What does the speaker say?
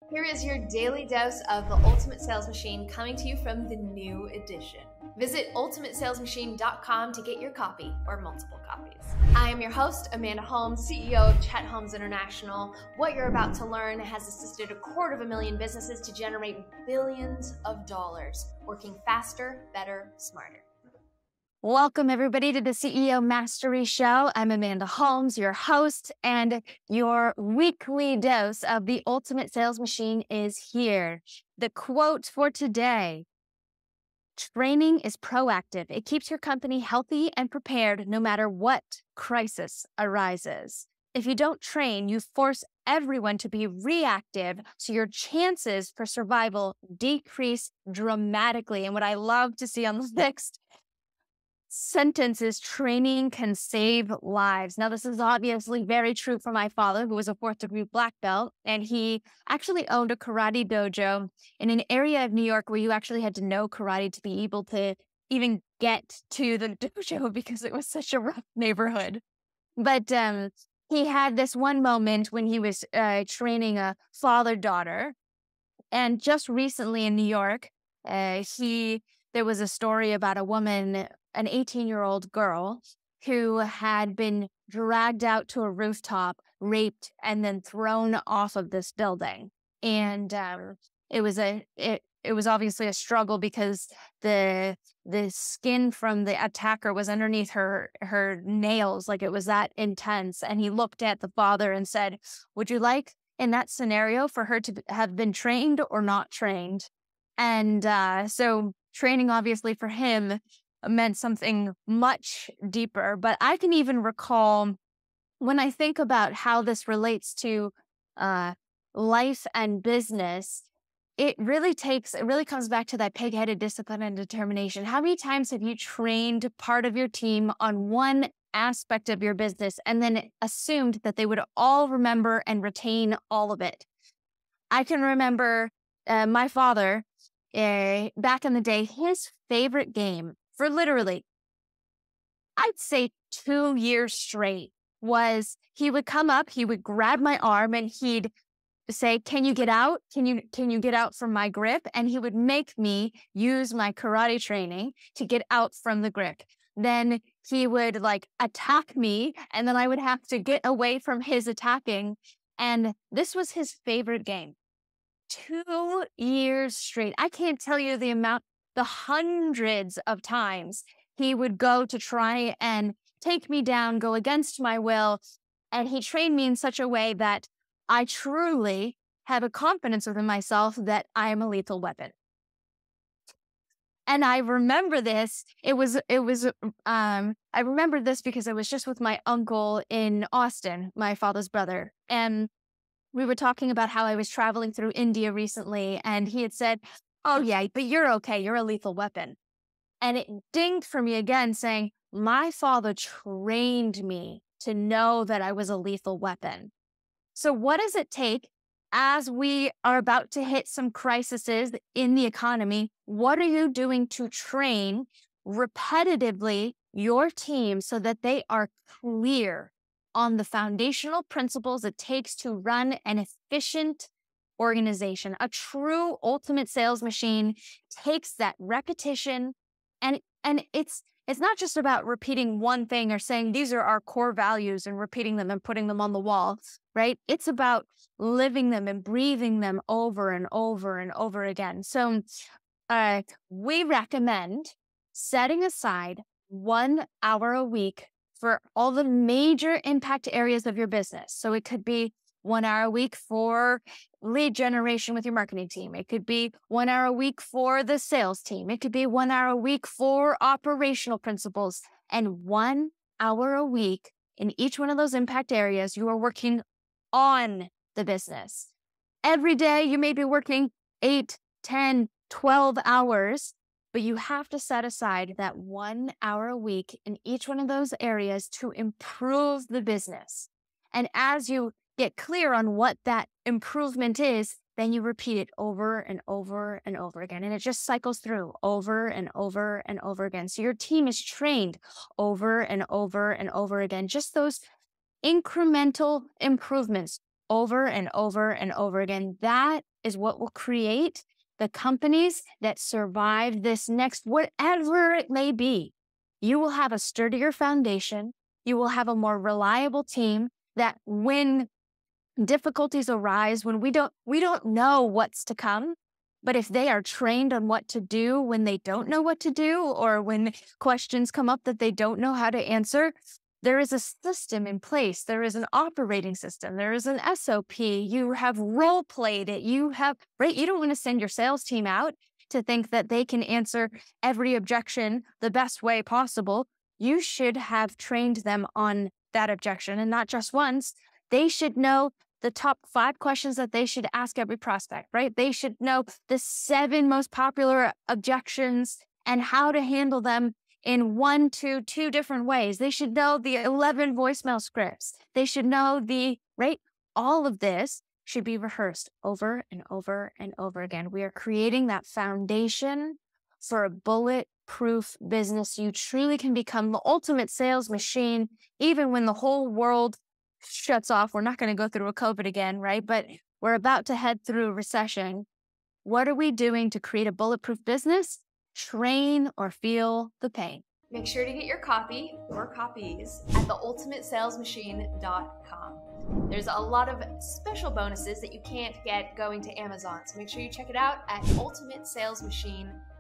Here is your daily dose of the Ultimate Sales Machine coming to you from the new edition. Visit ultimatesalesmachine.com to get your copy or multiple copies. I am your host, Amanda Holmes, CEO of Chet Holmes International. What you're about to learn has assisted 250,000 businesses to generate billions of dollars, working faster, better, smarter. Welcome, everybody, to the CEO Mastery Show. I'm Amanda Holmes, your host, and your weekly dose of the Ultimate Sales Machine is here. The quote for today: training is proactive. It keeps your company healthy and prepared no matter what crisis arises. If you don't train, you force everyone to be reactive, so your chances for survival decrease dramatically. And what I love to see on the next sentence is training can save lives. Now, this is obviously very true for my father, who was a 4th-degree black belt, and he actually owned a karate dojo in an area of New York where you actually had to know karate to be able to even get to the dojo because it was such a rough neighborhood. But he had this one moment when he was training a father-daughter, and just recently in New York, there was a story about a woman, an 18-year-old girl, who had been dragged out to a rooftop, raped, and then thrown off of this building. And it was obviously a struggle because the skin from the attacker was underneath her nails, like it was that intense. And he looked at the father and said, "Would you like, in that scenario, for her to have been trained or not trained?" And so training, obviously, for him meant something much deeper. But I can even recall, when I think about how this relates to life and business, it really comes back to that pig-headed discipline and determination. How many times have you trained part of your team on one aspect of your business and then assumed that they would all remember and retain all of it? I can remember my father, back in the day, his favorite game for literally, I'd say 2 years straight, was he would come up, he would grab my arm, and he'd say, "Can you get out? Can you get out from my grip?" And he would make me use my karate training to get out from the grip. Then he would attack me, and then I would have to get away from his attacking. And this was his favorite game. 2 years straight. I can't tell you the hundreds of times he would go to try and take me down, go against my will. And he trained me in such a way that I truly have a confidence within myself that I am a lethal weapon. And I remember this. I remember this because I was just with my uncle in Austin, my father's brother. And we were talking about how I was traveling through India recently, and he had said, "Oh yeah, but you're okay. You're a lethal weapon." And it dinged for me again, saying, my father trained me to know that I was a lethal weapon. So what does it take as we are about to hit some crises in the economy? What are you doing to train repetitively your team so that they are clear on the foundational principles it takes to run an efficient organization? A true ultimate sales machine takes that repetition, and it's not just about repeating one thing or saying these are our core values and repeating them and putting them on the wall, right? It's about living them and breathing them over and over and over again. So we recommend setting aside 1 hour a week for all the major impact areas of your business. So it could be 1 hour a week for lead generation with your marketing team. It could be 1 hour a week for the sales team. It could be 1 hour a week for operational principles. And 1 hour a week in each one of those impact areas, you are working on the business. Every day, you may be working 8, 10, 12 hours, but you have to set aside that 1 hour a week in each one of those areas to improve the business. And as you get clear on what that improvement is, then you repeat it over and over and over again. And it just cycles through over and over and over again. So your team is trained over and over and over again. Just those incremental improvements over and over and over again. That is what will create the companies that survive this next, whatever it may be. You will have a sturdier foundation. You will have a more reliable team that when difficulties arise, when we don't know what's to come, but if they are trained on what to do when they don't know what to do, or when questions come up that they don't know how to answer, there is a system in place. There is an operating system. There is an SOP. You have role played it. You have, right? You don't want to send your sales team out to think that they can answer every objection the best way possible. You should have trained them on that objection, and not just once. They should know the top 5 questions that they should ask every prospect, right? They should know the 7 most popular objections and how to handle them in 1 to 2 different ways. They should know the 11 voicemail scripts. They should know right? All of this should be rehearsed over and over and over again. We are creating that foundation for a bulletproof business. You truly can become the ultimate sales machine, even when the whole world shuts off. We're not going to go through a COVID again, right? But we're about to head through a recession. What are we doing to create a bulletproof business? Train or feel the pain. Make sure to get your copy or copies at theultimatesalesmachine.com. There's a lot of special bonuses that you can't get going to Amazon, so make sure you check it out at ultimatesalesmachine.com.